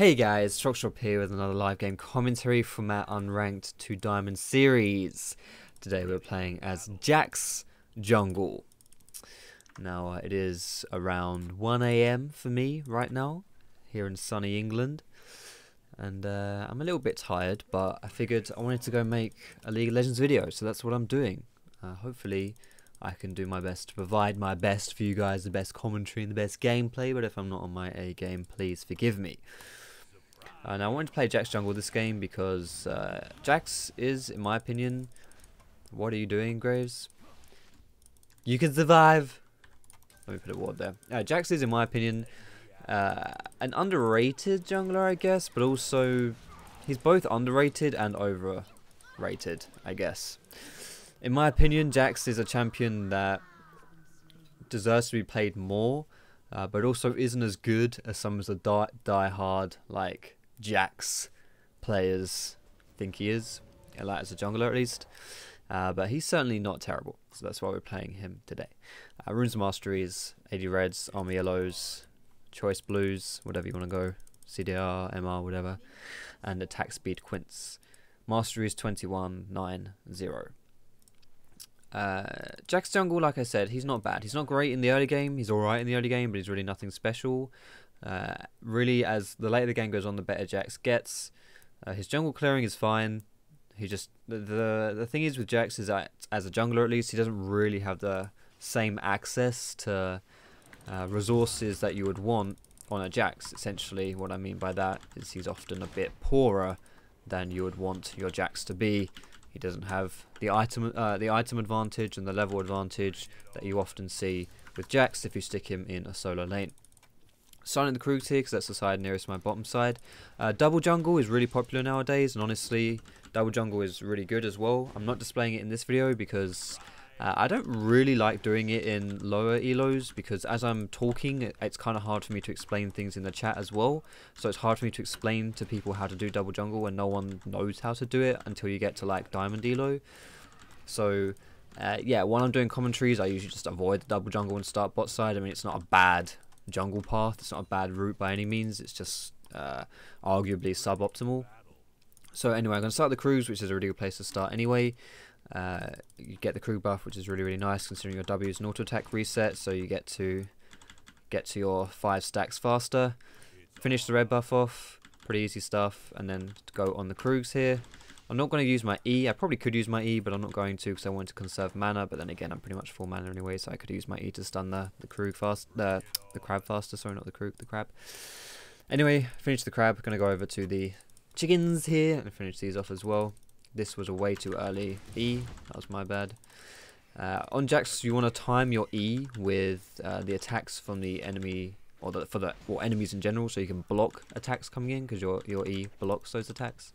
Hey guys, Foxdrop here with another live game commentary from our Unranked 2 Diamond series. Today we're playing as JAX Jungle. Now it is around 1 AM for me right now, here in sunny England. And I'm a little bit tired, but I figured I wanted to go make a League of Legends video, so that's what I'm doing. Hopefully I can do my best to provide my best for you guys, the best commentary and the best gameplay, but if I'm not on my A game, please forgive me. Now I wanted to play JAX Jungle this game because JAX is, in my opinion... What are you doing, Graves? You can survive! Let me put a ward there. JAX is, in my opinion, an underrated jungler, I guess, but also he's both underrated and overrated, I guess. In my opinion, JAX is a champion that deserves to be played more, but also isn't as good as some of the die-hard, like, JAX players think he is, like as a jungler at least. But he's certainly not terrible, so that's why we're playing him today. Runes and Masteries, AD Reds, Armour Yellows, Choice Blues, whatever you want to go, CDR, MR, whatever, and attack speed Quints. Masteries 21-9-0. JAX Jungle, like I said, he's not bad. He's not great in the early game. He's alright in the early game, but he's really nothing special. Really, as the later the game goes on, the better JAX gets. His jungle clearing is fine. He just the thing is with JAX is that, as a jungler at least, he doesn't really have the same access to resources that you would want on a JAX. Essentially, what I mean by that is he's often a bit poorer than you would want your JAX to be. He doesn't have the item advantage and the level advantage that you often see with JAX if you stick him in a solo lane. Starting the Krugs here because that's the side nearest my bottom side. Double jungle is really popular nowadays, and honestly, double jungle is really good as well. I'm not displaying it in this video because I don't really like doing it in lower elos, because as I'm talking, it's kind of hard for me to explain things in the chat as well. So it's hard for me to explain to people how to do double jungle when no one knows how to do it until you get to like diamond elo. So yeah, when I'm doing commentaries, I usually just avoid the double jungle and start bot side. I mean, it's not a bad jungle path, it's not a bad route by any means, it's just arguably suboptimal. So anyway, I'm going to start the Krugs, which is a really good place to start anyway. You get the Krug buff, which is really nice considering your W is an auto attack reset, so you get to your 5 stacks faster. Finish the red buff off, pretty easy stuff, and then go on the Krugs here. I'm not going to use my E. I probably could use my E, but I'm not going to because I want to conserve mana. But then again, I'm pretty much full mana anyway, so I could use my E to stun the Krug fast, the crab faster. Sorry, not the Krug, the crab. Anyway, finish the crab. Going to go over to the chickens here and finish these off as well. This was a way too early E. That was my bad. On JAX, you want to time your E with the attacks from the enemy, or enemies in general, so you can block attacks coming in because your E blocks those attacks.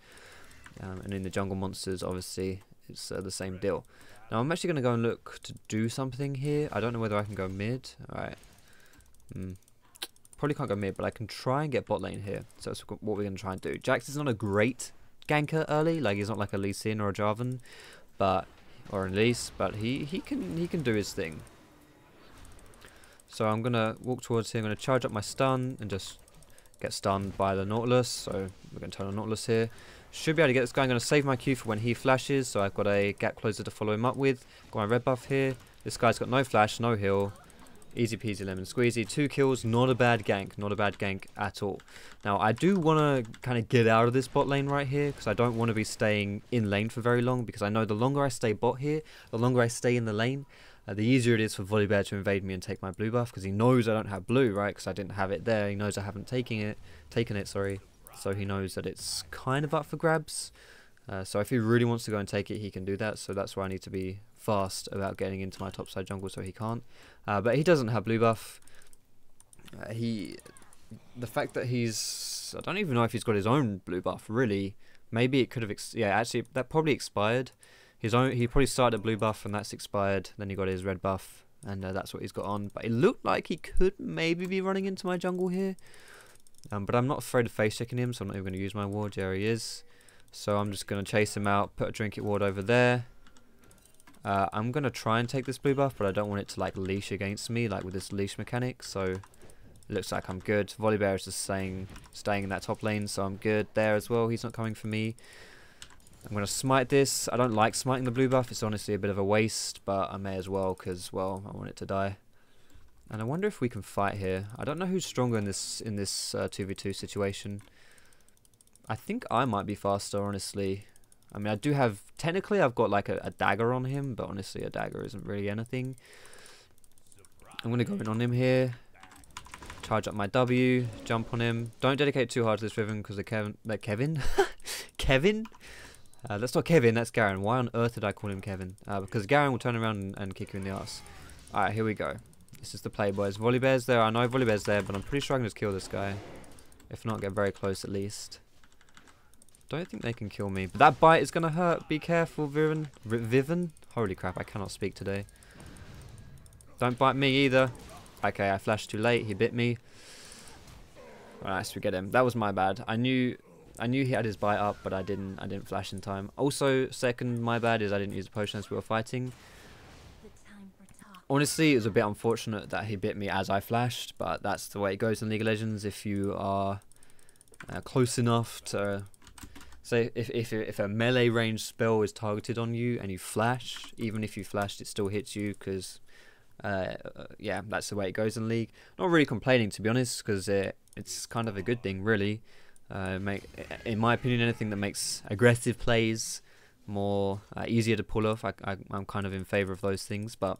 And in the jungle monsters, obviously, it's the same deal. Now, I'm actually going to go and look to do something here. I don't know whether I can go mid. Alright. Probably can't go mid, but I can try and get bot lane here. So that's what we're going to try and do. JAX is not a great ganker early. Like, he's not like a Lee Sin or a Jarvan, or an Elise, but he can do his thing. So I'm going to walk towards here. I'm going to charge up my stun and just get stunned by the Nautilus. So we're going to turn on Nautilus here. Should be able to get this guy. I'm going to save my Q for when he flashes, so I've got a gap closer to follow him up with. Got my red buff here. This guy's got no flash, no heal. Easy peasy lemon squeezy. 2 kills, not a bad gank. Not a bad gank at all. Now, I do want to kind of get out of this bot lane right here, because I don't want to be staying in lane for very long, because I know the longer I stay bot here, the longer I stay in the lane, the easier it is for Volibear to invade me and take my blue buff, because he knows I don't have blue, right? Because I didn't have it there. He knows I haven't taken it, sorry. So he knows that it's kind of up for grabs. So if he really wants to go and take it, he can do that. So that's why I need to be fast about getting into my topside jungle, so he can't. But he doesn't have blue buff. The fact that I don't even know if he's got his own blue buff, really. Maybe it could have, yeah, actually, that probably expired. He probably started a blue buff and that's expired. Then he got his red buff and that's what he's got on. But it looked like he could maybe be running into my jungle here. But I'm not afraid of face checking him, so I'm not even going to use my ward. There he is. So I'm just going to chase him out, put a trinket ward over there. I'm going to try and take this blue buff, but I don't want it to like leash against me, like with this leash mechanic. So looks like I'm good. Volibear is just staying in that top lane, so I'm good there as well. He's not coming for me. I'm going to smite this. I don't like smiting the blue buff. It's honestly a bit of a waste, but I may as well because, well, I want it to die. And I wonder if we can fight here. I don't know who's stronger in this 2v2 situation. I think I might be faster, honestly. I mean, I do have... Technically, I've got like a dagger on him, but honestly, a dagger isn't really anything. I'm going to go in on him here. Charge up my W. Jump on him. Don't dedicate too hard to this Riven because Kevin? Kevin? That's not Kevin, that's Garen. Why on earth did I call him Kevin? Because Garen will turn around and kick you in the ass. Alright, here we go. This is the play, boys. Volibear's there. I know Volibear's there, but I'm pretty sure I can just kill this guy. If not, get very close at least. Don't think they can kill me. But that bite is going to hurt. Be careful, Viven. Viven? Holy crap, I cannot speak today. Don't bite me either. Okay, I flashed too late. He bit me. Alright, so we get him. That was my bad. I knew he had his bite up, but I didn't flash in time. Also, second, my bad is I didn't use the potion as we were fighting. Honestly, it was a bit unfortunate that he bit me as I flashed, but that's the way it goes in League of Legends. If you are close enough to... Say, if a melee range spell is targeted on you and you flash, even if you flashed, it still hits you because, yeah, that's the way it goes in League. Not really complaining, to be honest, because it's kind of a good thing, really. In my opinion, anything that makes aggressive plays more easier to pull off, I'm kind of in favour of those things. But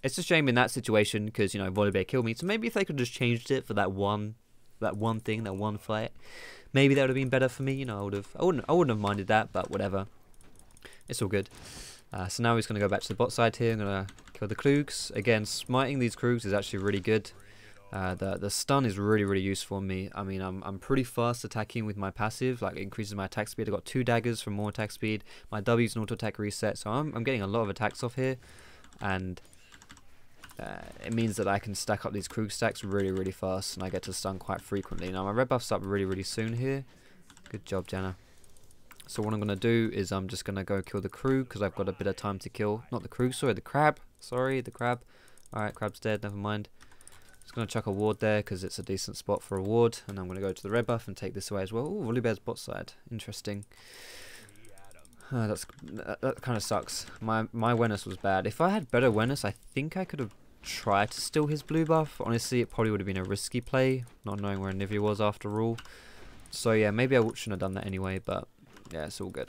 it's a shame in that situation because, you know, Volibear killed me. So maybe if they could just changed it for that one thing, that one fight, maybe that would have been better for me. You know, I wouldn't have minded that, but whatever. It's all good. So now he's going to go back to the bot side here. I'm going to kill the Krugs. Again, smiting these Krugs is actually really good. The stun is really useful on me. I mean, I'm pretty fast attacking with my passive, like it increases my attack speed. I got 2 daggers for more attack speed. My W's an auto attack reset, so I'm getting a lot of attacks off here, and it means that I can stack up these Krug stacks really fast, and I get to stun quite frequently. Now my red buff's up really soon here. Good job, Janna. So what I'm gonna do is I'm just gonna go kill the Krug because I've got a bit of time to kill. Not the Krug, sorry, the crab. Sorry, the crab. All right, crab's dead. Never mind. Just going to chuck a ward there because it's a decent spot for a ward. And I'm going to go to the red buff and take this away as well. Ooh, Volibear's bot side. Interesting. That kind of sucks. My awareness was bad. If I had better awareness, I think I could have tried to steal his blue buff. Honestly, it probably would have been a risky play, not knowing where Nivea was after all. So yeah, maybe I shouldn't have done that anyway, but yeah, it's all good.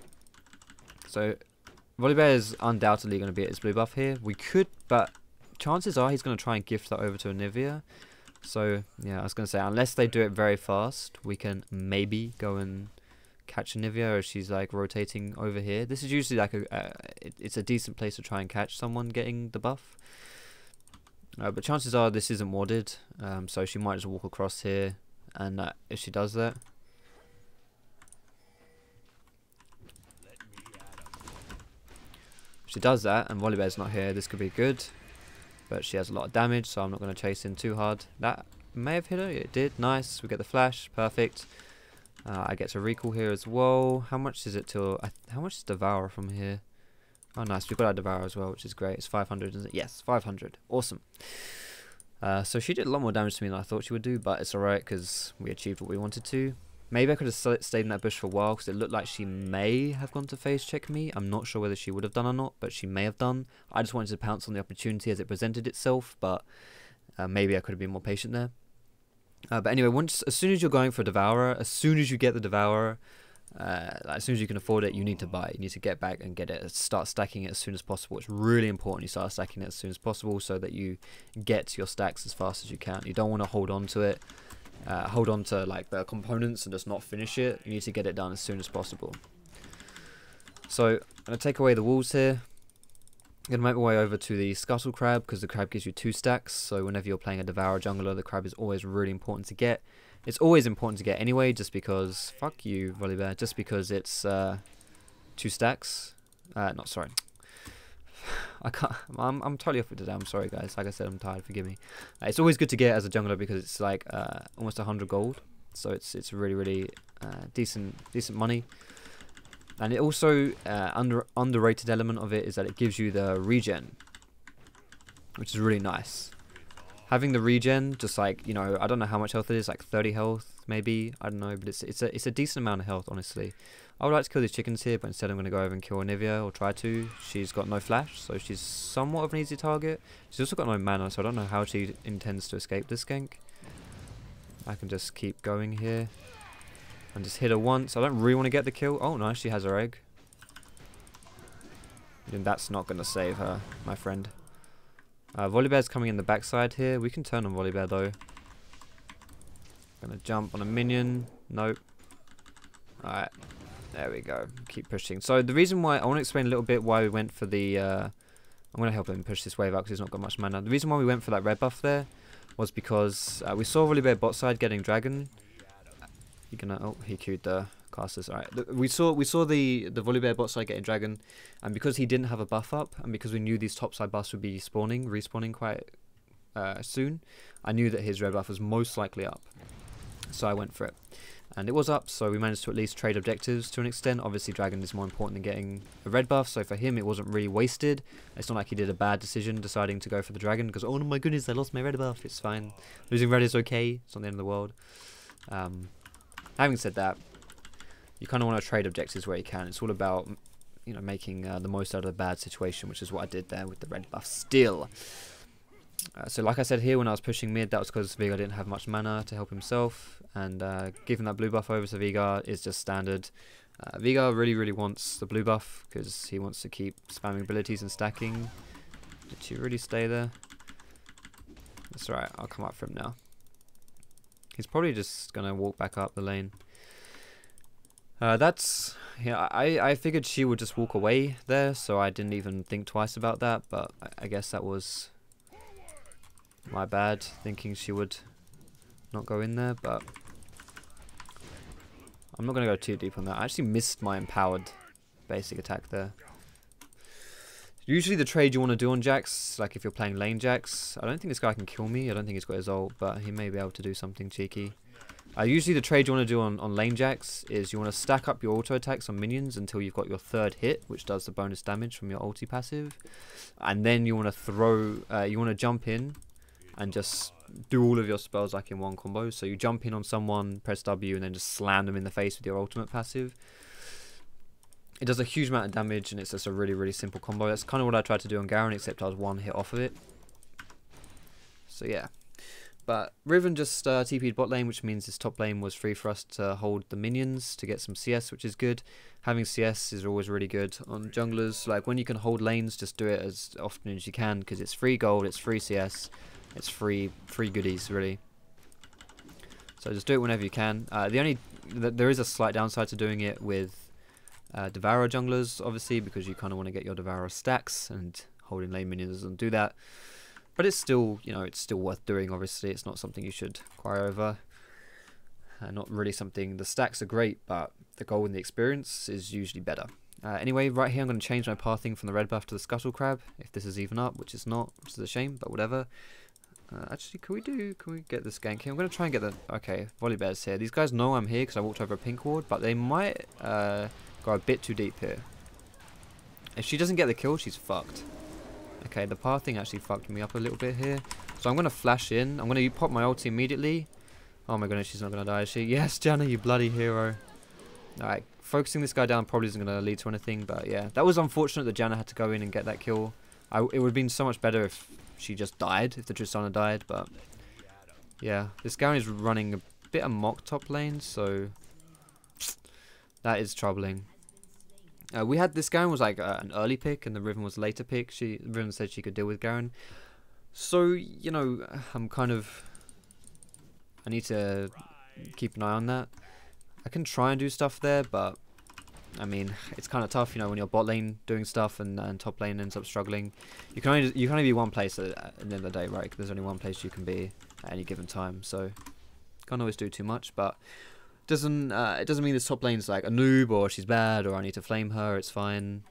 So Volibear is undoubtedly going to be at his blue buff here. We could, but chances are he's going to try and gift that over to Nivea. So yeah, I was going to say, unless they do it very fast, we can maybe go and catch Nivea as she's like rotating over here. This is usually like it's a decent place to try and catch someone getting the buff. But chances are this isn't warded, so she might just walk across here, and if she does that, and Volibear's not here, this could be good. But she has a lot of damage, so I'm not going to chase in too hard. That may have hit her. It did. Nice. We get the flash. Perfect. I get to recall here as well. How much is it till... how much is Devour from here? Oh, nice. We've got our Devour as well, which is great. It's 500, isn't it? Yes, 500. Awesome. So she did a lot more damage to me than I thought she would do, but it's alright because we achieved what we wanted to. Maybe I could have stayed in that bush for a while because it looked like she may have gone to phase check me. I'm not sure whether she would have done or not, but she may have done. I just wanted to pounce on the opportunity as it presented itself, but maybe I could have been more patient there. But anyway, as soon as you're going for a Devourer, as soon as you get the Devourer, as soon as you can afford it, you need to buy it. You need to get back and get it. Start stacking it as soon as possible. It's really important you start stacking it as soon as possible so that you get your stacks as fast as you can. You don't want to hold on to it. Hold on to like the components and just not finish it. You need to get it done as soon as possible. So I'm going to take away the walls here. I'm going to make my way over to the Scuttle Crab because the crab gives you 2 stacks. So whenever you're playing a Devourer jungler, the crab is always really important to get. It's always important to get anyway, just because... Fuck you, Volibear. Just because it's 2 stacks. Not sorry. I can't. I'm totally off it today. I'm sorry, guys. Like I said, I'm tired. Forgive me. It's always good to get as a jungler because it's like almost 100 gold, so it's really decent money. And it also underrated element of it is that it gives you the regen, which is really nice. having the regen, just like, you know, I don't know how much health it is, like 30 health maybe, I don't know, but it's a decent amount of health, honestly. I would like to kill these chickens here, but instead I'm going to go over and kill Olivia, or try to. She's got no flash, so she's somewhat of an easy target. She's also got no mana, so I don't know how she intends to escape this gank. I can just keep going here and just hit her once. I don't really want to get the kill. Oh, nice, she has her egg. And that's not going to save her, my friend. Volibear's coming in the backside here. We can turn on Volibear though. Gonna jump on a minion. Nope. Alright. There we go. Keep pushing. So the reason why, I want to explain a little bit why we went for the, I'm going to help him push this wave out because he's not got much mana. The reason why we went for that red buff there was because we saw Volibear bot side getting dragon. He gonna, oh, he queued the casters. Alright. We saw the Volibear bot side getting dragon, and because he didn't have a buff up, and because we knew these top side buffs would be respawning quite soon, I knew that his red buff was most likely up. So I went for it. And it was up, so we managed to at least trade objectives to an extent. Obviously, dragon is more important than getting a red buff, so for him it wasn't really wasted. It's not like he did a bad decision deciding to go for the dragon, because, oh my goodness, I lost my red buff. It's fine. Losing red is okay. It's not the end of the world. Having said that, you kind of want to trade objectives where you can. It's all about, you know, making the most out of a bad situation, which is what I did there with the red buff still. So like I said here, when I was pushing mid, that was because Vigar didn't have much mana to help himself, and giving that blue buff over to Vigar is just standard. Vigar really wants the blue buff because he wants to keep spamming abilities and stacking. Did she really stay there? That's right, I'll come up for him now. He's probably just going to walk back up the lane. Yeah, I figured she would just walk away there, so I didn't even think twice about that, but I guess that was my bad, thinking she would not go in there, but I'm not going to go too deep on that. I actually missed my empowered basic attack there. Usually the trade you want to do on JAX, like if you're playing lane JAX, I don't think this guy can kill me. I don't think he's got his ult, but he may be able to do something cheeky. Usually the trade you want to do on lane JAX is you want to stack up your auto attacks on minions until you've got your third hit, which does the bonus damage from your ulti passive. And then you want to throw, you want to jump in and just do all of your spells like in one combo. So you jump in on someone, press W, and then just slam them in the face with your ultimate passive. It does a huge amount of damage, and it's just a really simple combo. That's kind of what I tried to do on Garen, except I was one hit off of it. So yeah. But Riven just TP'd bot lane, which means his top lane was free for us to hold the minions to get some CS, which is good. Having CS is always really good on junglers. Like when you can hold lanes, just do it as often as you can, because it's free gold, it's free CS, it's free goodies really. So just do it whenever you can. There is a slight downside to doing it with Devourer junglers, obviously, because you kind of want to get your Devourer stacks, and holding lane minions doesn't do that. But it's still, you know, it's still worth doing, obviously. It's not something you should cry over. Not really something, the stacks are great, but the goal and the experience is usually better. Anyway, right here I'm going to change my pathing from the red buff to the Scuttle Crab, if this is even up, which it's not, which is a shame, but whatever. Actually, can we get this gank here? I'm going to try and get the, okay, Volibear's here. These guys know I'm here because I walked over a pink ward, but they might go a bit too deep here. If she doesn't get the kill, she's fucked. Okay, the pathing actually fucked me up a little bit here. So I'm going to flash in. I'm going to pop my ulti immediately. Oh my goodness, she's not going to die, is she? Yes, Janna, you bloody hero. Alright, focusing this guy down probably isn't going to lead to anything, but yeah. That was unfortunate that Janna had to go in and get that kill. It would have been so much better if she just died, if the Tristana died, but yeah. This Garen is running a bit amok top lane, so that is troubling. We had this Garen was like an early pick, and the Riven was a later pick. Riven said she could deal with Garen, so you know I need to keep an eye on that. I can try and do stuff there, but I mean it's kind of tough, you know, when you're bot lane doing stuff and top lane ends up struggling. You can only be one place at the end of the day, right? There's only one place you can be at any given time, so can't always do too much, but. It doesn't mean this top lane's like a noob or she's bad or I need to flame her. It's fine.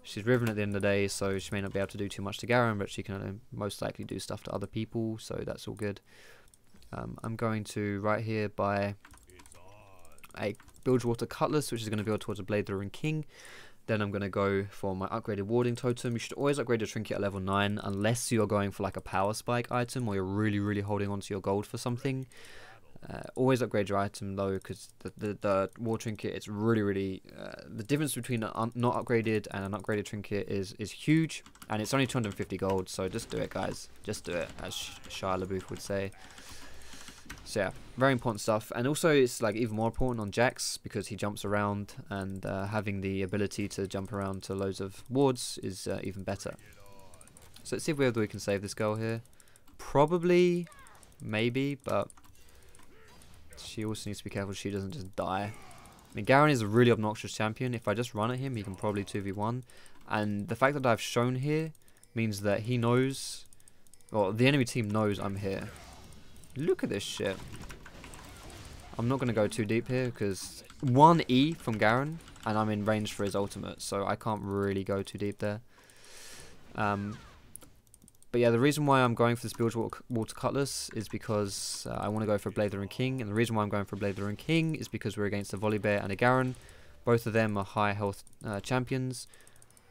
She's Riven at the end of the day, so she may not be able to do too much to Garen, but she can most likely do stuff to other people, so that's all good. I'm going to right here buy a Bilgewater Cutlass, which is going to build towards a Blade Throwing King. Then I'm going to go for my upgraded warding totem. You should always upgrade your trinket at level 9 unless you're going for like a power spike item or you're really holding on to your gold for something. Always upgrade your item though, because the war trinket, it's really the difference between an not upgraded and an upgraded trinket is huge, and it's only 250 gold, so just do it, guys. Just do it, as Shia LaBeouf would say. So yeah, very important stuff. And also it's like even more important on JAX because he jumps around, and having the ability to jump around to loads of wards is even better. So let's see if we can save this girl here. Probably, maybe, but she also needs to be careful she doesn't just die. I mean, Garen is a really obnoxious champion. If I just run at him, he can probably 2v1. And the fact that I've shown here means that he knows, or the enemy team knows I'm here. Look at this shit. I'm not going to go too deep here because 1 E from Garen and I'm in range for his ultimate, so I can't really go too deep there. But yeah, the reason why I'm going for this Bilgewater Cutlass is because I want to go for Blather and King, and the reason why I'm going for Blather and King is because we're against a Volibear and a Garen. Both of them are high health champions,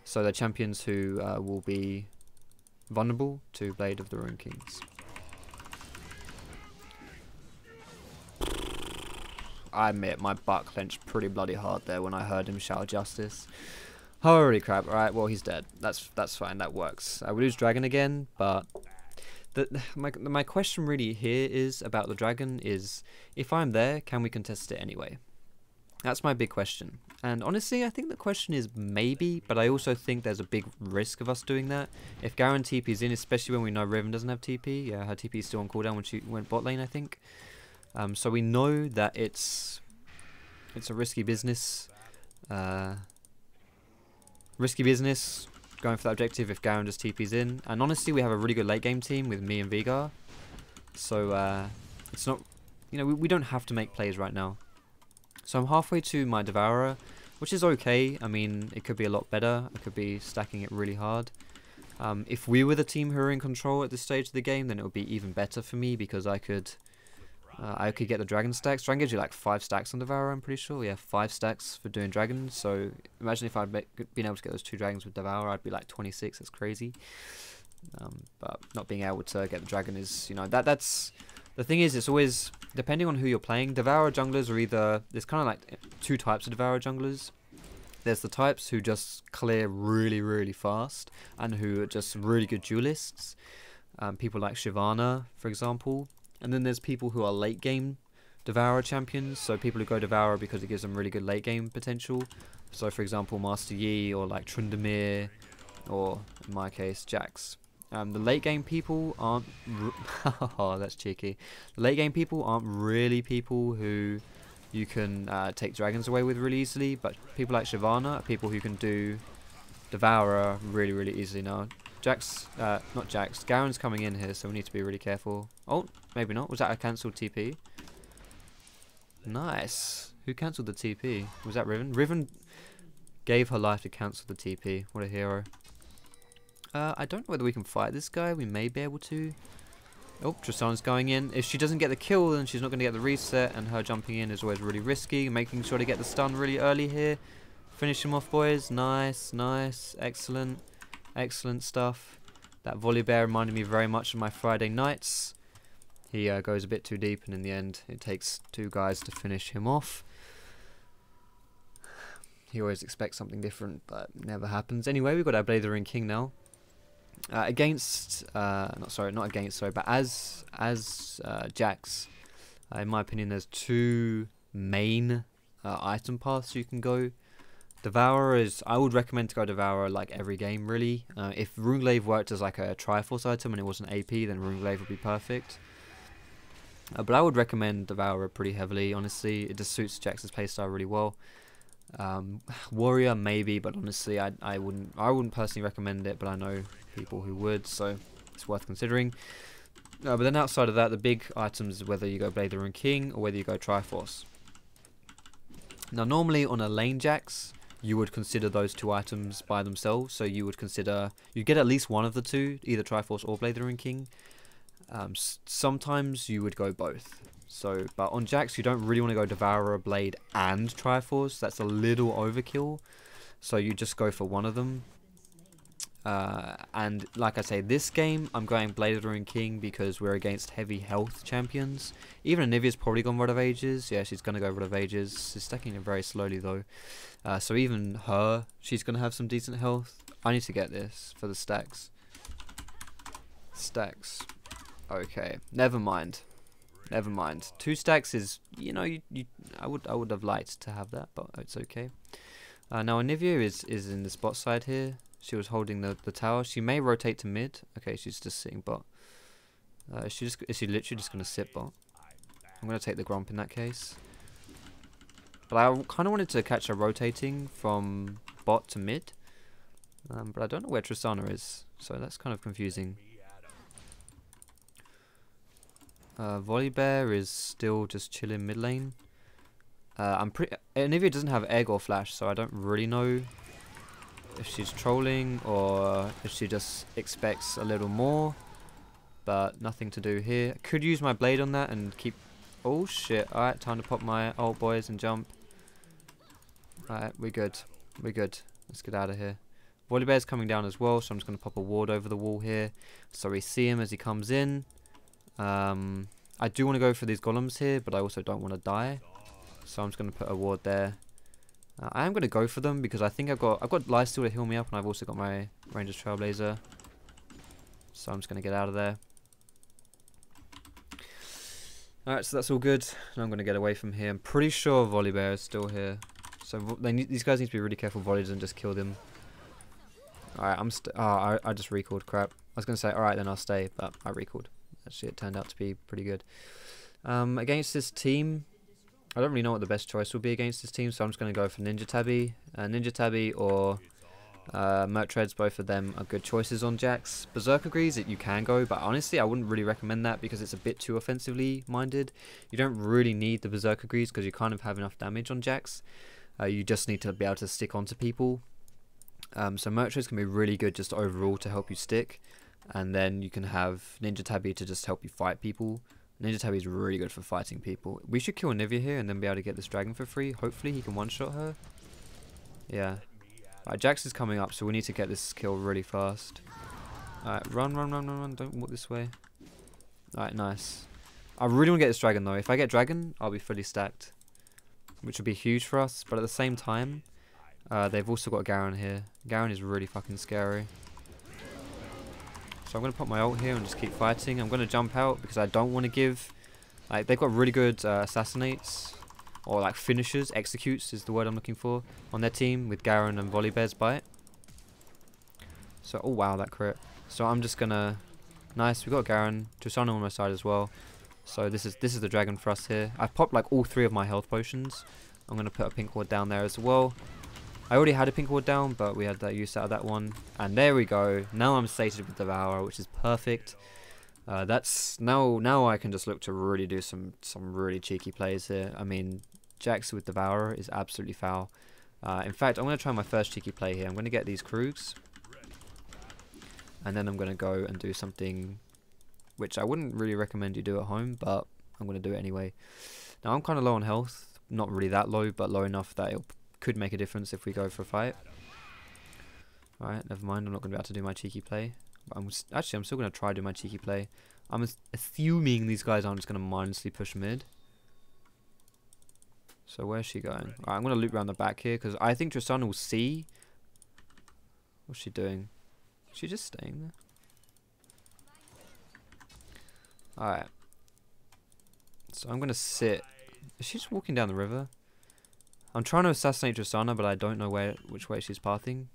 so they're champions who will be vulnerable to Blade of the Ruined Kings. I admit my butt clenched pretty bloody hard there when I heard him shout justice. Holy crap, alright, well he's dead. That's fine, that works. We lose dragon again, but my question really here is about the dragon is, if I'm there, can we contest it anyway? That's my big question. And honestly, I think the question is maybe, but I also think there's a big risk of us doing that. If Garen TP's in, especially when we know Riven doesn't have TP, yeah, her TP is still on cooldown when she went bot lane, I think. So we know that it's a risky business. Risky business going for that objective if Garen just TP's in. And honestly, we have a really good late game team with me and Vigar. So it's not, you know, we don't have to make plays right now. So I'm halfway to my Devourer, which is okay. I mean, it could be a lot better. I could be stacking it really hard. If we were the team who are in control at this stage of the game, then it would be even better for me because I could get the dragon stacks. Dragon gives you like 5 stacks on Devourer, I'm pretty sure. Yeah, 5 stacks for doing dragons. So imagine if I'd been able to get those 2 dragons with Devourer, I'd be like 26. That's crazy. But not being able to get the dragon is, you know, that's the thing is, it's always depending on who you're playing. Devourer junglers are either, there's kind of like 2 types of Devourer junglers. There's the types who just clear really fast and who are just really good duelists. People like Shyvana, for example. And then there's people who are late game Devourer champions, so people who go Devourer because it gives them really good late game potential. So for example, Master Yi or like Trundamere, or in my case, JAX. The late game people aren't oh, that's cheeky. The late game people aren't really people who you can take dragons away with really easily, but people like Shyvana are people who can do Devourer really easily now. JAX, not JAX, Garen's coming in here, so we need to be really careful. Oh, maybe not. Was that a cancelled TP? Nice. Who cancelled the TP? Was that Riven? Riven gave her life to cancel the TP. What a hero. I don't know whether we can fight this guy. We may be able to. Oh, Tristan's going in. If she doesn't get the kill, then she's not going to get the reset, and her jumping in is always really risky. Making sure to get the stun really early here. Finish him off, boys. Nice. Excellent. Excellent stuff. That Volibear reminded me very much of my Friday nights. He goes a bit too deep, and in the end, it takes 2 guys to finish him off. He always expects something different, but never happens. Anyway, we've got our Blather and King now. But as JAX, in my opinion, there's 2 main item paths you can go. Devourer is, I would recommend to go Devourer like every game really. If Runeglaive worked as like a Triforce item and it wasn't AP, then Runeglaive would be perfect. But I would recommend Devourer pretty heavily, honestly. It just suits JAX's playstyle really well. Warrior maybe, but honestly I wouldn't personally recommend it, but I know people who would, so it's worth considering. But then outside of that, the big items is whether you go Blather and King or whether you go Triforce. Now normally on a lane JAX, you would consider those 2 items by themselves, so you would consider, you'd get at least one of the 2, either Triforce or Blather and King. Sometimes you would go both. So, but on JAX you don't really want to go Devourer, Blade and Triforce. That's a little overkill. So you just go for one of them. And like I say, this game I'm going Blade Rune King because we're against heavy health champions. Even Anivia's probably gone Rod of Ages. Yeah, she's going to go Rod of Ages. She's stacking it very slowly though. So even her, she's going to have some decent health. I need to get this for the stacks. Stacks. Okay, never mind. Never mind. 2 stacks is, you know, I would have liked to have that, but it's okay. Now Anivia is in the spot side here. She was holding the tower. She may rotate to mid. Okay, she's just sitting bot. Is she literally just gonna sit bot? I'm gonna take the Grump in that case. But I kind of wanted to catch her rotating from bot to mid. But I don't know where Tristana is, so that's kind of confusing. Volibear is still just chilling mid lane. Anivia doesn't have egg or flash, so I don't really know if she's trolling or if she just expects a little more. But nothing to do here. Could use my blade on that and keep... Oh shit, alright, time to pop my ult, boys, and jump. Alright, we're good. We're good. Let's get out of here. Volibear's coming down as well, so I'm just going to pop a ward over the wall here. So we see him as he comes in. I do want to go for these golems here, but I also don't want to die. So I'm just going to put a ward there. I am going to go for them because I think I've got lifesteal to heal me up, and I've also got my Ranger's Trailblazer. So I'm just going to get out of there. Alright, so that's all good. Now I'm going to get away from here. I'm pretty sure Volibear is still here. So these guys need to be really careful. Volley doesn't just kill them. Alright, I just recalled. Crap. I was going to say, alright, then I'll stay, but I recalled. Actually, it turned out to be pretty good. Against this team, I don't really know what the best choice will be against this team, so I'm just going to go for Ninja Tabby. Ninja Tabby or Mert Treads, both of them are good choices on JAX. Berserker Grease, you can go, but honestly I wouldn't really recommend that because it's a bit too offensively minded. You don't really need the Berserker Grease because you kind of have enough damage on JAX. You just need to be able to stick onto people. So Mert Treads can be really good just overall to help you stick. And then you can have Ninja Tabby to just help you fight people. Ninja Tabby is really good for fighting people. We should kill Anivia here and then be able to get this dragon for free. Hopefully he can one-shot her. Yeah. Alright, JAX is coming up, so we need to get this kill really fast. Alright, run. Don't walk this way. Alright, nice. I really want to get this dragon though. If I get dragon, I'll be fully stacked. Which would be huge for us. But at the same time, they've also got Garen here. Garen is really fucking scary. So I'm going to put my ult here and just keep fighting. I'm going to jump out because I don't want to give... Like, they've got really good assassinates. Or like finishers. Executes is the word I'm looking for. On their team with Garen and Volibear's bite. So, oh wow, that crit. So I'm just going to... Nice, we got Garen. Tristana on my side as well. So this is the dragon for us here. I've popped like all 3 of my health potions. I'm going to put a pink ward down there as well. I already had a pink ward down, but we had that use out of that one. And there we go. Now I'm sated with Devourer, which is perfect. That's now I can just look to really do some really cheeky plays here. I mean, JAX with Devourer is absolutely foul. In fact, I'm going to try my first cheeky play here. I'm going to get these Krugs. And then I'm going to go and do something which I wouldn't really recommend you do at home, but I'm going to do it anyway. Now I'm kind of low on health. Not really that low, but low enough that it could make a difference if we go for a fight. Alright, never mind. I'm not going to be able to do my cheeky play. But I'm still going to try to do my cheeky play. I'm assuming these guys aren't just going to mindlessly push mid. So where's she going? Alright, I'm going to loop around the back here because I think Tristana will see. What's she doing? Is she just staying there? Alright. So I'm going to sit. Is she just walking down the river? I'm trying to assassinate Tristana, but I don't know which way she's pathing.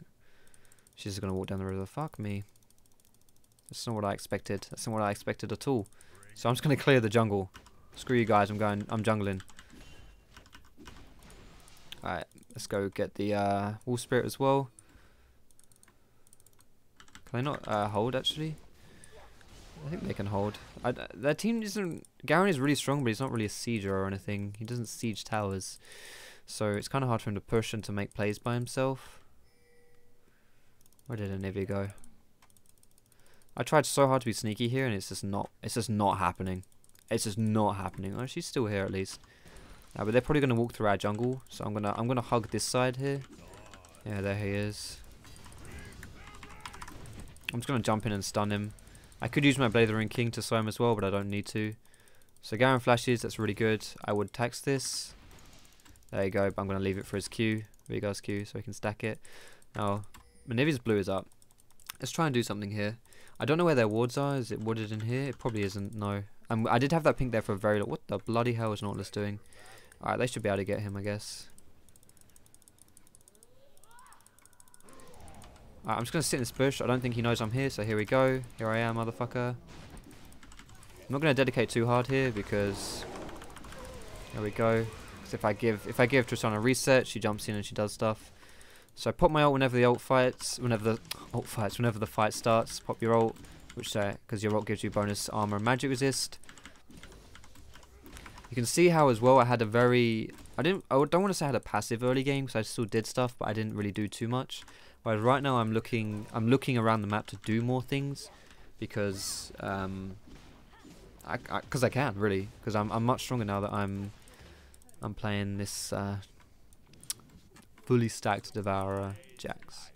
She's just going to walk down the river. Fuck me. That's not what I expected. That's not what I expected at all. So I'm just going to clear the jungle. Screw you guys. I'm jungling. Alright, let's go get the Wolf Spirit as well. Can they not hold, actually? I think they can hold. Their team isn't... Garen is really strong, but he's not really a sieger or anything. He doesn't siege towers. So it's kind of hard for him to push and to make plays by himself. Where did Anivia go? I tried so hard to be sneaky here, and it's just not happening. It's just not happening. Oh, she's still here at least. But they're probably gonna walk through our jungle, so I'm gonna hug this side here. Yeah, there he is. I'm just going to jump in and stun him. I could use my Blade of the Ring King to slow him as well, but I don't need to. So Garen flashes, that's really good. I would tax this. There you go, but I'm going to leave it for his Q. Vigor's Q, so he can stack it. Now, Minivi's blue is up. Let's try and do something here. I don't know where their wards are. Is it warded in here? It probably isn't, no. I did have that pink there for a very long... What the bloody hell is Nautilus doing? Alright, they should be able to get him, I guess. Alright, I'm just going to sit in this bush. I don't think he knows I'm here, so here we go. Here I am, motherfucker. I'm not going to dedicate too hard here because... There we go. Because if I give Tristana a reset, she jumps in and she does stuff. So I pop my ult whenever the ult fights, whenever the fight starts. Pop your ult, which because your ult gives you bonus armor and magic resist. You can see how as well I had a very I don't want to say I had a passive early game because I still did stuff, but I didn't really do too much. Whereas right now I'm looking around the map to do more things because I can really because I'm much stronger now that I'm playing this. Fully stacked Devourer JAX.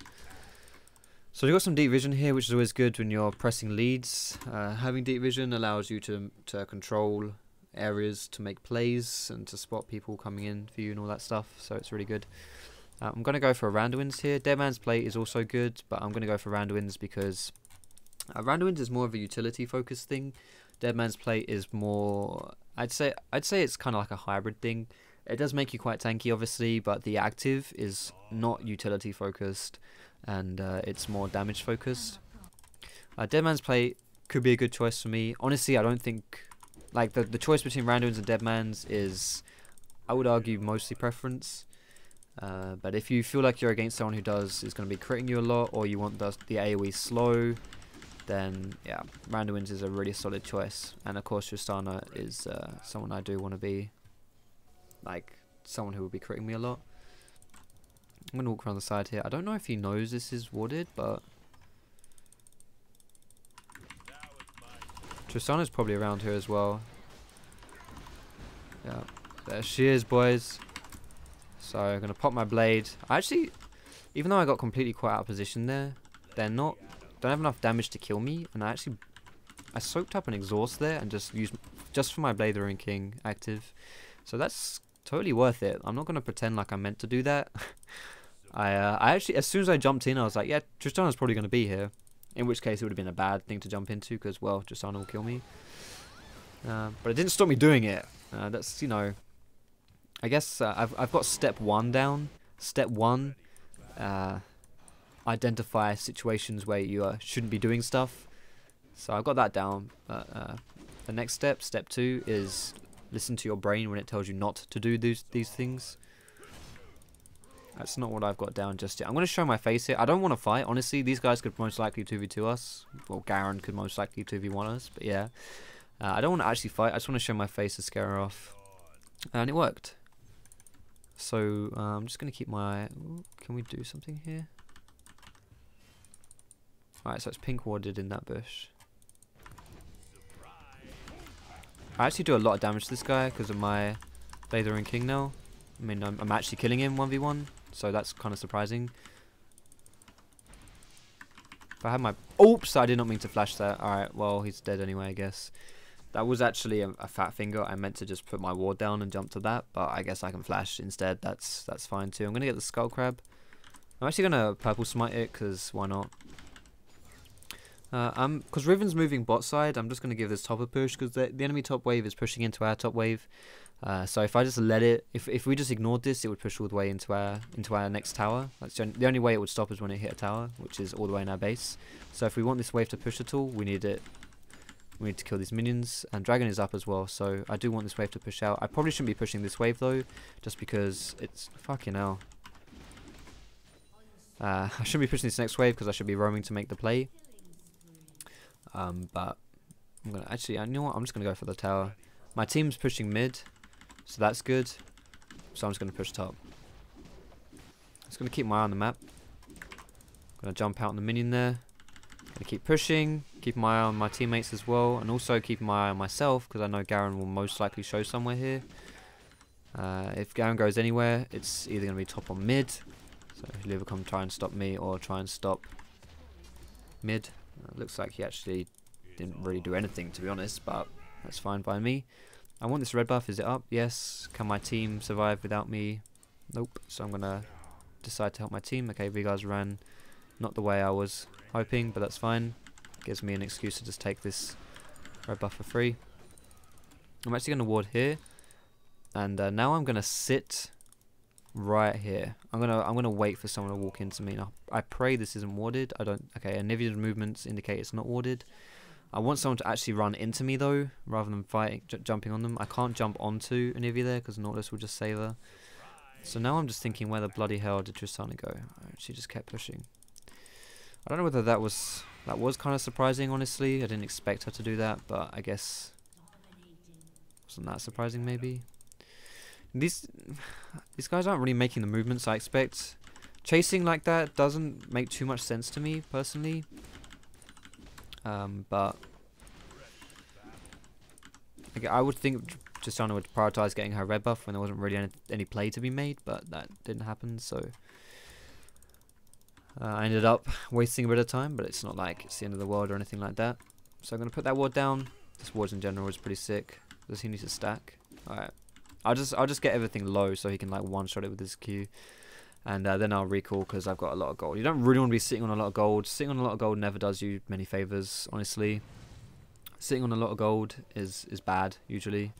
So you've got some deep vision here, which is always good when you're pressing leads. Having deep vision allows you to control areas, to make plays, and to spot people coming in for you and all that stuff. So it's really good. I'm going to go for a Randuin's here. Deadman's Plate is also good, but I'm going to go for Randuin's because Randuin's is more of a utility focused thing. Deadman's Plate is more... I'd say it's kind of like a hybrid thing. It does make you quite tanky, obviously, but the active is not utility focused, and it's more damage focused. Deadman's Plate could be a good choice for me. Honestly, I don't think like the choice between Randuin's and Deadman's is, I would argue, mostly preference. But if you feel like you're against someone who is going to be critting you a lot, or you want the AoE slow, then yeah, Randuin's is a really solid choice. And of course, Tristana is someone I do want to be. Like someone who will be critting me a lot. I'm gonna walk around the side here. I don't know if he knows this is warded, but Tristana's probably around here as well. Yeah, there she is, boys. So I'm gonna pop my blade. I actually, even though I got completely quite out of position there, don't have enough damage to kill me, and I soaked up an exhaust there and just for my Blade of the Ring King active. So that's totally worth it. I'm not going to pretend like I meant to do that. I actually, as soon as I jumped in, I was like, yeah, Tristana's probably going to be here. In which case, it would have been a bad thing to jump into because, well, Tristana will kill me. But it didn't stop me doing it. That's, you know, I guess I've got step 1 down. Step 1, identify situations where you shouldn't be doing stuff. So I've got that down. But the next step, step 2, is... listen to your brain when it tells you not to do these things. That's not what I've got down just yet. I'm going to show my face here. I don't want to fight. Honestly, these guys could most likely 2v2 us. Well, Garen could most likely 2v1 us. But yeah. I don't want to actually fight. I just want to show my face to scare her off. And it worked. So I'm just going to keep my... Ooh, can we do something here? Alright, so it's pink warded in that bush. I actually do a lot of damage to this guy because of my Blade of the Ring King now. I mean, I'm actually killing him 1v1, so that's kind of surprising. If I had my... Oops, I did not mean to flash that. Alright, well, he's dead anyway, I guess. That was actually a fat finger. I meant to just put my ward down and jump to that, but I guess I can flash instead. That's fine too. I'm going to get the Skull Crab. I'm actually going to purple smite it because why not? Because Riven's moving bot side, I'm just going to give this top a push because the enemy top wave is pushing into our top wave. So if I just let it, if we just ignored this, it would push all the way into our next tower. That's the only way it would stop is when it hit a tower, which is all the way in our base. So if we want this wave to push at all, we need it. We need to kill these minions, and Dragon is up as well. So I do want this wave to push out. I probably shouldn't be pushing this wave though, just because it's fucking hell. I shouldn't be pushing this next wave because I should be roaming to make the play. But I'm gonna actually, you know what? I'm just gonna go for the tower. My team's pushing mid, so that's good. So I'm just gonna push top. Just gonna keep my eye on the map. Gonna jump out on the minion there. Gonna keep pushing, keep my eye on my teammates as well, and also keep my eye on myself because I know Garen will most likely show somewhere here. If Garen goes anywhere, it's either gonna be top or mid. So he'll either come try and stop me or try and stop mid. Looks like he actually didn't really do anything, to be honest, but that's fine by me. I want this red buff. Is it up? Yes. Can my team survive without me? Nope. So I'm gonna decide to help my team. Okay, you guys ran not the way I was hoping, but that's fine. Gives me an excuse to just take this red buff for free. I'm actually gonna ward here, and now I'm gonna sit right here. I'm gonna wait for someone to walk into me. Now, I pray this isn't warded. I don't. Okay, Anivia's movements indicate it's not warded. I want someone to actually run into me though, rather than fighting, jumping on them. I can't jump onto Anivia there because Nautilus will just save her. So now I'm just thinking, where the bloody hell did Tristana go? She just kept pushing. I don't know whether that was kind of surprising. Honestly, I didn't expect her to do that, but I guess wasn't that surprising. Maybe these guys aren't really making the movements I expect. Chasing like that doesn't make too much sense to me personally. But I would think Tristana would prioritize getting her red buff when there wasn't really any play to be made, but that didn't happen. So I ended up wasting a bit of time, but it's not like it's the end of the world or anything like that. So I'm gonna put that ward down. This ward in general is pretty sick. Does he need to stack? All right, I'll just get everything low so he can like one shot it with his Q. And then I'll recall because I've got a lot of gold. You don't really want to be sitting on a lot of gold. Sitting on a lot of gold never does you many favors, honestly. Sitting on a lot of gold is bad, usually.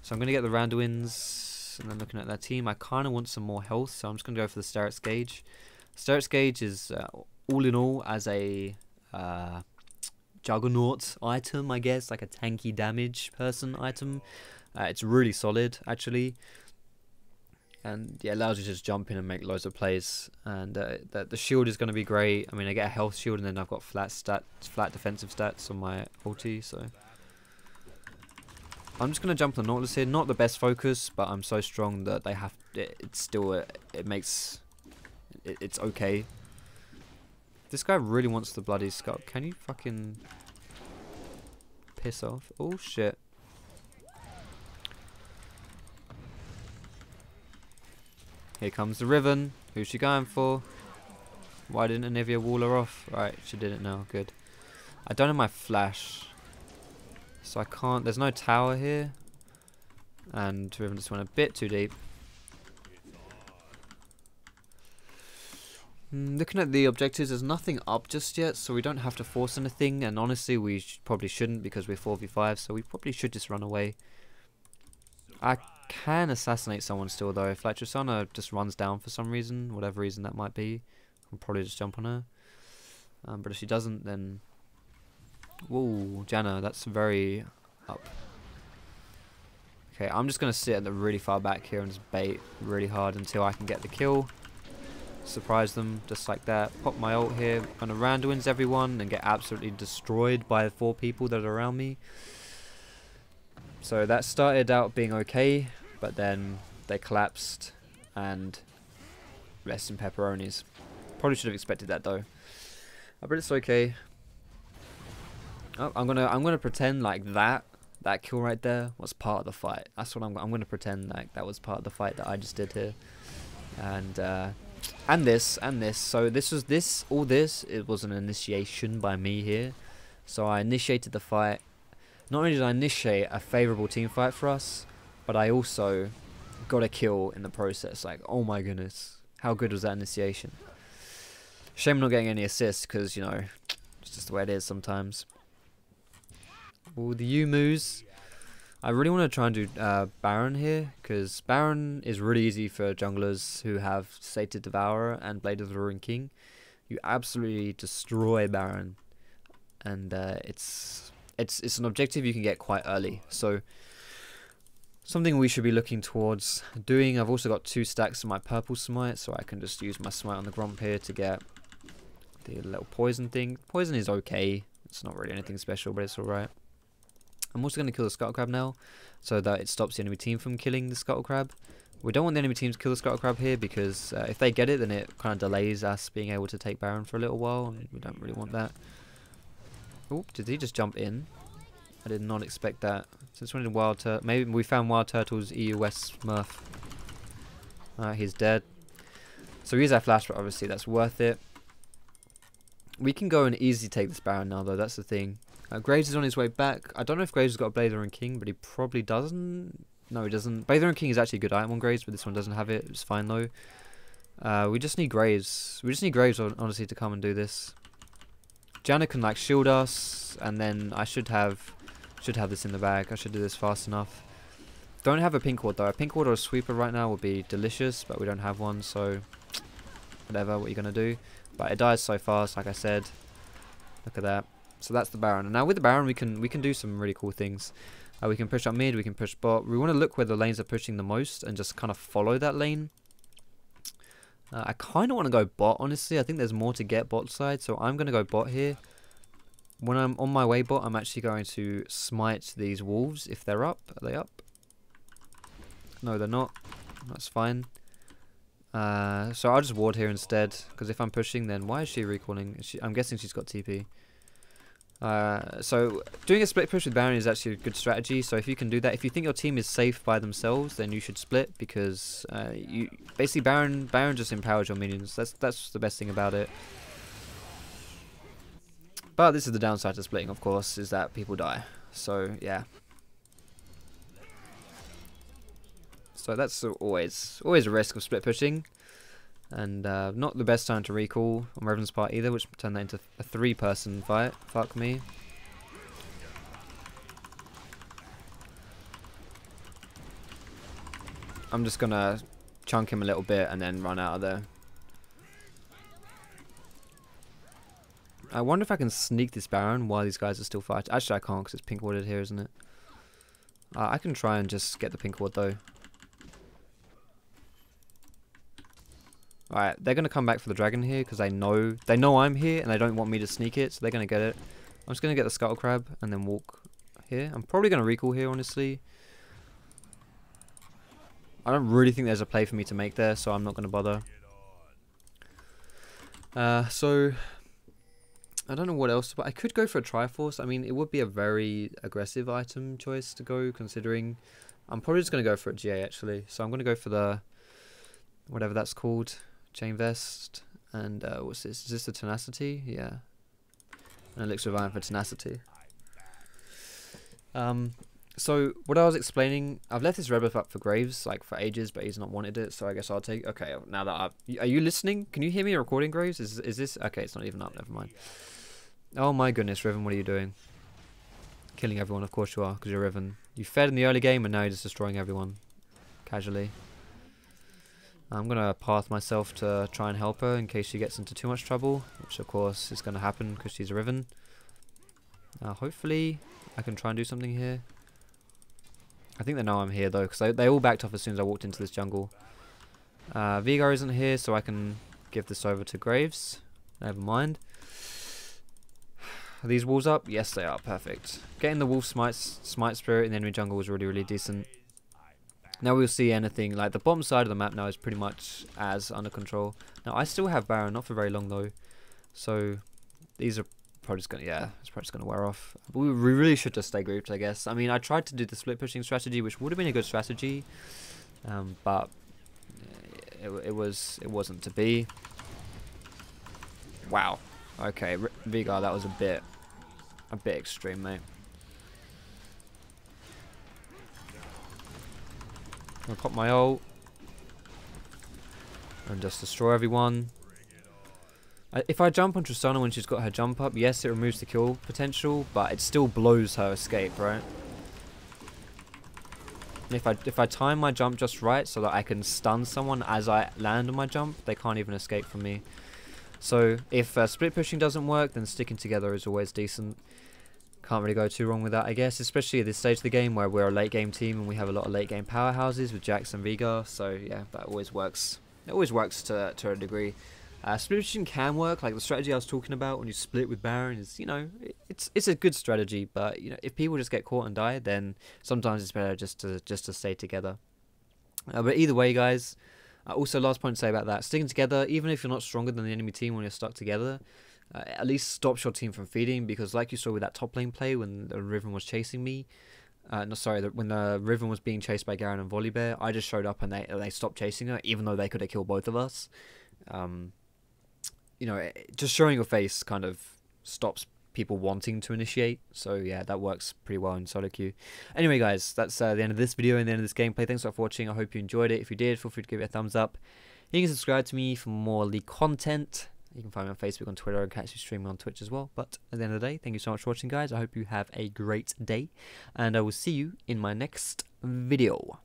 So I'm going to get the Randuins. And then looking at that team, I kind of want some more health. So I'm just going to go for the Sterex Gauge. Sterex Gauge is, all in all, as a Juggernaut item, I guess. Like a tanky damage person item. It's really solid, actually. And yeah, it allows you to just jump in and make loads of plays. And the shield is going to be great. I mean, I get a health shield, and then I've got flat defensive stats on my ulti. So I'm just going to jump on the Nautilus here. Not the best focus, but I'm so strong that they have. It's still it's okay. This guy really wants the bloody skull. Can you fucking piss off? Oh shit. Here comes the Riven. Who's she going for? Why didn't Anivia wall her off? Right, she did it now. Good. I don't have my flash, so I can't. There's no tower here, and Riven just went a bit too deep. Looking at the objectives, there's nothing up just yet, so we don't have to force anything. And honestly, we probably shouldn't because we're 4v5, so we probably should just run away. I can assassinate someone still though. If like Tristana just runs down for some reason, whatever reason that might be, I'll probably just jump on her. But if she doesn't, then whoa, Janna, that's very up. Okay, I'm just gonna sit at the really far back here and just bait really hard until I can get the kill. Surprise them just like that. Pop my ult here. Gonna Randuins everyone and get absolutely destroyed by the 4 people that are around me. So that started out being okay, but then they collapsed, and rest in pepperonis. Probably should have expected that though. But it's okay. Oh, I'm gonna pretend like that kill right there was part of the fight. That's what I'm gonna pretend like that was part of the fight that I just did here. And this. So all this. It was an initiation by me here. So I initiated the fight. Not only did I initiate a favourable team fight for us, but I also got a kill in the process. Like, oh my goodness, how good was that initiation? Shame I'm not getting any assists because, you know, it's just the way it is sometimes. Ooh, the Yumus. I really want to try and do Baron here, because Baron is really easy for junglers who have Sated Devourer and Blade of the Roaring King. You absolutely destroy Baron, and it's an objective you can get quite early. So something we should be looking towards doing. I've also got 2 stacks of my purple smite, so I can just use my smite on the Gromp here to get the little poison thing. Poison is okay. It's not really anything special, but it's alright. I'm also going to kill the Scuttle Crab now, so that it stops the enemy team from killing the Scuttle Crab. We don't want the enemy team to kill the Scuttle Crab here, because if they get it, then it kind of delays us being able to take Baron for a little while, and we don't really want that. Oh, did he just jump in? I did not expect that. Since when did Wild Turtle... Maybe we found Wild Turtle's EUS Smurf. Alright, he's dead. So we use our flash, but obviously that's worth it. We can go and easily take this Baron now, though. That's the thing. Graves is on his way back. I don't know if Graves has got a Blazer and King, but he probably doesn't. No, he doesn't. Blazer and King is actually a good item on Graves, but this one doesn't have it. It's fine, though. We just need Graves. We just need Graves, honestly, to come and do this. Janna can, like, shield us, and then I should have this in the bag. I should do this fast enough. Don't have a pink ward, though. A pink ward or a sweeper right now would be delicious, but we don't have one, so whatever, what are you going to do? But it dies so fast, like I said. Look at that. So that's the Baron. And now with the Baron, we can do some really cool things. We can push up mid, we can push bot. We want to look where the lanes are pushing the most and just kind of follow that lane. I kind of want to go bot, honestly. I think there's more to get bot side, so I'm going to go bot here. When I'm on my way bot, I'm actually going to smite these wolves if they're up. Are they up? No, they're not. That's fine. So I'll just ward here instead, because if I'm pushing, then why is she recalling? I'm guessing she's got TP. So doing a split push with Baron is actually a good strategy. So if you can do that, if you think your team is safe by themselves, then you should split, because you basically Baron just empowers your minions. That's the best thing about it. But this is the downside to splitting, of course, is that people die. So yeah. So that's always a risk of split pushing, and not the best time to recall on Reven's part either, which turned that into a 3-person fight. Fuck me. I'm just gonna chunk him a little bit and then run out of there. I wonder if I can sneak this Baron while these guys are still fighting. Actually, I can't because it's pink warded here, isn't it? I can try and just get the pink ward though. Alright, they're going to come back for the dragon here because they know I'm here and they don't want me to sneak it, so they're going to get it. I'm just going to get the scuttle crab and then walk here. I'm probably going to recall here, honestly. I don't really think there's a play for me to make there, so I'm not going to bother. So I don't know what else, but I could go for a Triforce. I mean, it would be a very aggressive item choice to go, considering I'm probably just going to go for a GA actually. So I'm going to go for the whatever that's called. Chain vest, and what's this? Is this the tenacity? Yeah. And elixir of iron for tenacity. So what I was explaining, I've left this red buff up for Graves like for ages, but he's not wanted it, so I guess I'll take. Okay, now that are you listening? Can you hear me recording, Graves? Is this okay? It's not even up. Never mind. Oh my goodness, Riven, what are you doing? Killing everyone, of course you are, because you're Riven. You fed in the early game, and now you're just destroying everyone casually. I'm going to path myself to try and help her in case she gets into too much trouble, which of course is going to happen because she's a Riven. Hopefully I can try and do something here. I think they know I'm here though, because they all backed off as soon as I walked into this jungle. Vigar isn't here, so I can give this over to Graves. Never mind. Are these wolves up? Yes, they are. Perfect. Getting the wolf smite spirit in the enemy jungle was really decent. Now we'll see anything, like the bottom side of the map now is pretty much as under control. Now I still have Baron, not for very long though. So these are probably just going to, yeah, it's probably just going to wear off. But we really should just stay grouped, I guess. I mean, I tried to do the split pushing strategy, which would have been a good strategy. But it wasn't to be. Wow. Okay, Vigar, that was a bit extreme, mate. I'm gonna pop my ult and just destroy everyone. If I jump on Tristana when she's got her jump up, yes, it removes the kill potential, but it still blows her escape, right? And if I time my jump just right so that I can stun someone as I land on my jump, they can't even escape from me. So if split pushing doesn't work, then sticking together is always decent. Can't really go too wrong with that, I guess, especially at this stage of the game where we're a late game team and we have a lot of late game powerhouses with JAX and Vigar. So yeah, that always works. It always works to a degree. Split pushing can work, like the strategy I was talking about when you split with Baron is, you know, it's a good strategy, but you know, if people just get caught and die, then sometimes it's better just to stay together. But either way, guys, also last point to say about that, sticking together, even if you're not stronger than the enemy team when you're stuck together, at least stops your team from feeding, because like you saw with that top lane play when the Riven was chasing me, when the Riven was being chased by Garen and Volibear, I just showed up and they stopped chasing her, even though they could have killed both of us. Just showing your face kind of stops people wanting to initiate. So yeah, that works pretty well in solo queue. Anyway, guys, that's the end of this video and the end of this gameplay. Thanks a lot for watching. I hope you enjoyed it. If you did, feel free to give it a thumbs up. You can subscribe to me for more League content. You can find me on Facebook, on Twitter, and catch me streaming on Twitch as well. But at the end of the day, thank you so much for watching, guys. I hope you have a great day, and I will see you in my next video.